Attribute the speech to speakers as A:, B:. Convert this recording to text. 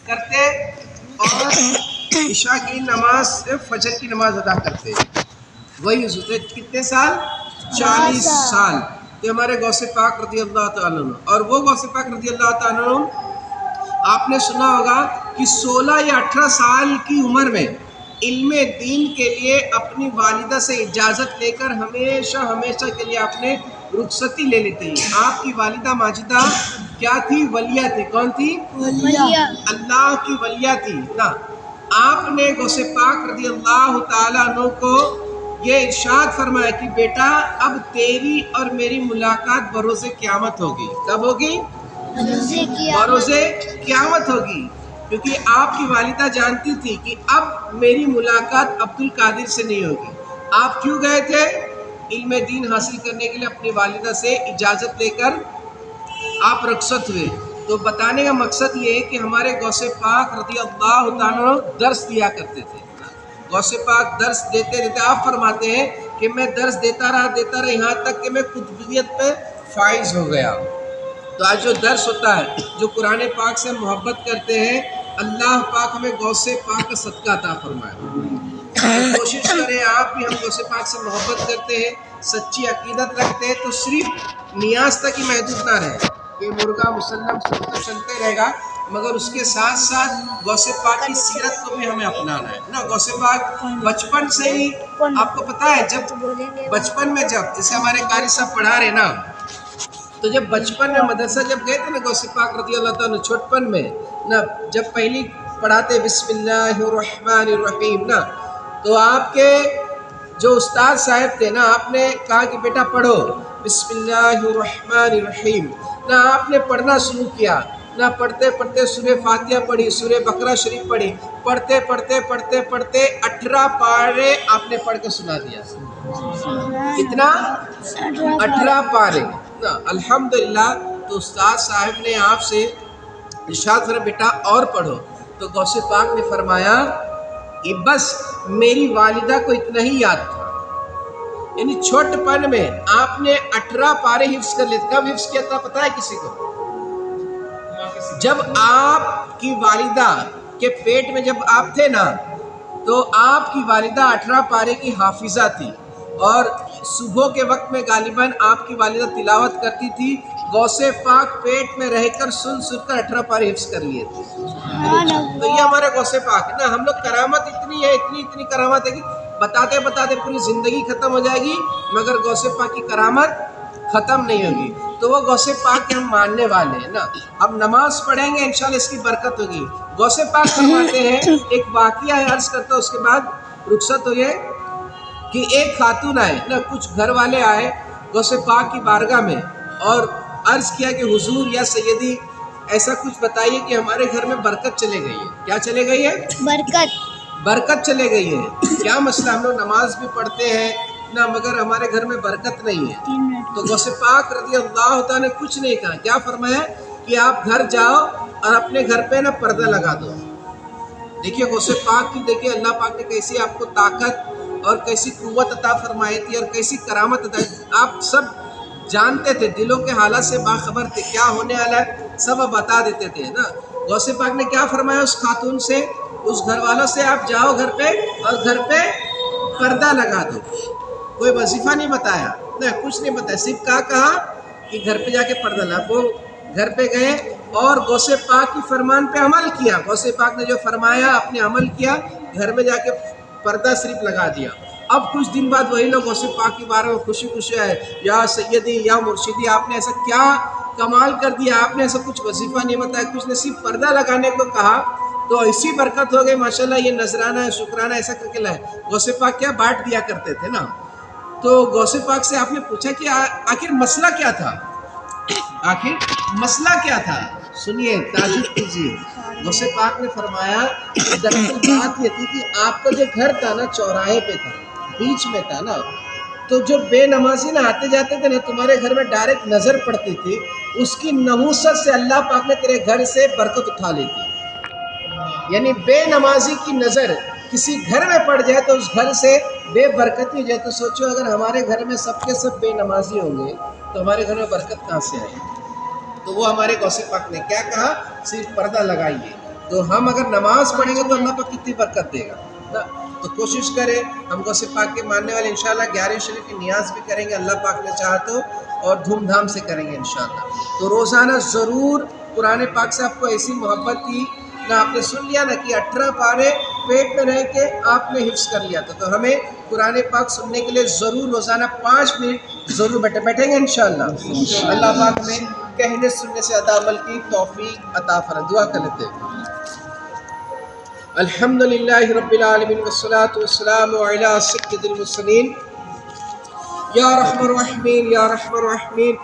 A: کرتے اور عشاء کی نماز سے فجر کی نماز ادا کرتے. وہی ہوتے کتنے سال؟ 40 سال. تو ہمارے غوث پاک رضی اللہ تعالیٰ عنہ، اور وہ غوث پاک رضی اللہ تعالیٰ عنہ آپ نے سنا ہوگا کہ 16 یا 18 سال کی عمر میں علم دین کے لیے اپنی والدہ سے اجازت لے کر ہمیشہ کے لیے آپ نے رخصتی لے لیتے ہیں. آپ کی والدہ ماجدہ کیا تھی؟ ولیہ تھی. کون تھی؟
B: ولیہ.
A: اللہ کی ولیہ تھی نا. آپ نے غوث پاک رضی اللہ تعالیٰ عنہ کو یہ ارشاد فرمایا کہ بیٹا اب تیری اور میری ملاقات بروز قیامت ہوگی. کب ہوگی؟ بروز قیامت ہوگی. کیونکہ آپ کی والدہ جانتی تھی کہ اب میری ملاقات عبد القادر سے نہیں ہوگی. آپ کیوں گئے تھے؟ علم دین حاصل کرنے کے لیے اپنی والدہ سے اجازت لے کر آپ رخصت ہوئے. تو بتانے کا مقصد یہ ہے کہ ہمارے غوث پاک رضی اللہ تعالیٰ درس دیا کرتے تھے. غوث پاک درس دیتے آپ فرماتے ہیں کہ میں درس دیتا رہا یہاں تک کہ میں قطبیت پہ فائز ہو گیا. تو آج جو درس ہوتا ہے، جو قرآن پاک سے محبت کرتے ہیں، اللہ پاک ہمیں غوث پاک کا صدقہ عطا فرمائے. کوشش کریں آپ بھی، ہم غوث پاک سے محبت کرتے ہیں، سچی عقیدت رکھتے ہیں، تو صرف نیاز تک ہی محدود نہ رہے کہ مرغا مسلم سب تو چلتے رہے گا، مگر اس کے ساتھ ساتھ غوث پاک کی سیرت کو بھی ہمیں اپنانا ہے نا. غوث پاک بچپن سے ہی آپ کو پتا ہے، جب بچپن میں جیسے ہمارے قاری صاحب پڑھا رہے نا، تو جب بچپن میں مدرسہ جب گئے تھے نا غوث پاک رضی اللہ تعالیٰ چھوٹپن میں نا، جب پہلی پڑھاتے بسم اللہ الرحمن الرحیم نا، تو آپ کے جو استاد صاحب تھے نا، آپ نے کہا کہ بیٹا پڑھو بسم اللہ الرحمن الرحیم نا. آپ نے پڑھنا شروع کیا نا. پڑھتے پڑھتے سورہ فاتحہ پڑھی، سورہ بقرہ شریف پڑھی. پڑھتے 18 پارے آپ نے پڑھ کے سنا دیا. کتنا؟ 18 پارے نا. الحمدللہ. تو استاد صاحب نے آپ سے ارشاد فرمایا بیٹا اور پڑھو. تو غوث پاک نے فرمایا کہ بس میری والدہ کو اتنا ہی یاد تھا. یعنی چھوٹ پن میں آپ نے 18 پارے حفظ کر لیے. کب حفظ کیا تھا پتا ہے کسی کو؟ جب آپ کی والدہ کے پیٹ میں جب آپ تھے نا، تو آپ کی والدہ 18 پارے کی حافظہ تھی، اور صبح کے وقت میں غالباً آپ کی والدہ تلاوت کرتی تھی. غوث پاک پیٹ میں رہ کر سن کر 18 پارے حفظ کر لیے تھے. تو یہ ہمارے غوث پاک ہے نا. ہم لوگ کرامت اتنی ہے، اتنی کرامت ہے کہ بتاتے پوری زندگی ختم ہو جائے گی، مگر غوث پاک کی کرامت ختم نہیں ہوگی. تو وہ غوث پاک کے ہم ماننے والے ہیں نا. اب نماز پڑھیں گے انشاءاللہ اس کی برکت ہوگی. غوث پاک فرماتے ہیں، ایک واقعہ ہے عرض کرتا ہوں اس کے بعد رخصت ہو گئے، کہ ایک خاتون آئے نا، کچھ گھر والے آئے غوث پاک کی بارگاہ میں اور عرض کیا کہ حضور یا سیدی ایسا کچھ بتائیے کہ ہمارے گھر میں برکت چلے گئی ہے. کیا چلے گئی ہے؟ برکت چلے گئی ہے. کیا مسئلہ؟ ہم لوگ نماز بھی پڑھتے ہیں نا، مگر ہمارے گھر میں برکت نہیں ہے. تو غوث پاک رضی اللہ تعالیٰ نے کچھ نہیں کہا. کیا فرمایا کہ آپ گھر جاؤ اور اپنے گھر پہ نا پردہ لگا دو. دیکھیے غوث پاک کی، دیکھیے اللہ پاک نے کیسی آپ کو طاقت اور کیسی قوت عطا فرمائی تھی اور کیسی کرامت عطا. آپ سب جانتے تھے، دلوں کے حالات سے باخبر تھے، کیا ہونے والا ہے سب بتا دیتے تھے نا. غوث پاک نے کیا فرمایا اس خاتون سے، اس گھر والوں سے، آپ جاؤ گھر پہ اور گھر پہ پردہ لگا دو. کوئی وظیفہ نہیں بتایا نہ، کچھ نہیں بتایا، صرف کہا کہ گھر پہ جا کے پردہ لگا. وہ گھر پہ گئے اور غوث پاک کی فرمان پہ عمل کیا. غوث پاک نے جو فرمایا آپ نے عمل کیا، گھر میں جا کے پردہ صرف لگا دیا. اب کچھ دن بعد وہی لوگ غوث پاک کے بارے میں خوشی آئے، یا سیدی یا مرشدی آپ نے ایسا کیا کمال کر دیا، آپ نے ایسا کچھ وظیفہ نہیں بتایا، کچھ نے صرف پردہ لگانے کو کہا، تو ایسی برکت ہو گئی ماشاءاللہ. یہ نذرانہ ہے، شکرانہ ایسا کر کے لائے. غوث پاک کیا بانٹ دیا کرتے تھے نا. تو غوث پاک سے آپ نے پوچھا کہ آخر مسئلہ کیا تھا، مسئلہ کیا تھا؟ سنیے، تعجب کیجیے. غوث پاک نے فرمایا کہ دراصل بات یہ تھی کہ آپ کا جو گھر تھا نا چوراہے پہ تھا، بیچ میں تھا نا، تو جو بے نمازی نہ آتے جاتے تھے نا، تمہارے گھر میں ڈائریکٹ نظر پڑتی تھی، اس کی نحوست سے اللہ پاک نے تیرے گھر سے برکت اٹھا لی تھی. یعنی بے نمازی کی نظر کسی گھر میں پڑ جائے تو اس گھر سے بے برکتی ہو جائے. تو سوچو اگر ہمارے گھر میں سب کے سب بے نمازی ہوں گے تو ہمارے گھر میں برکت کہاں سے آئے؟ تو وہ ہمارے غوث پاک نے کیا کہا، صرف پردہ لگائیے. تو ہم اگر نماز پڑھیں گے تو اللہ پاک کتنی برکت دے گا نا۔ تو کوشش کریں ہم غوث پاک کے ماننے والے انشاءاللہ 11 شریف کی نیاز بھی کریں گے اللہ پاک نے چاہا تو، اور دھوم دھام سے کریں گے انشاءاللہ۔ تو روزانہ ضرور قرآن پاک سے آپ کو ایسی محبت تھی نہ، آپ نے سن لیا نا کہ 18 پارے پیٹ میں رہ کے آپ نے حفظ کر لیا تھا، تو ہمیں قرآن پاک سننے کے لیے ضرور روزانہ 5 منٹ ضرور بیٹھیں گے انشاءاللہ۔ اللہ پاک میں کہنے سننے سے ادا عمل کی توفیق عطا فرمائے۔ دعا کر لیتے ہیں۔ الحمدللہ رب العالمین والصلاة والسلام علی سید المرسلین یا رحم الرحمین یا رحم الرحمین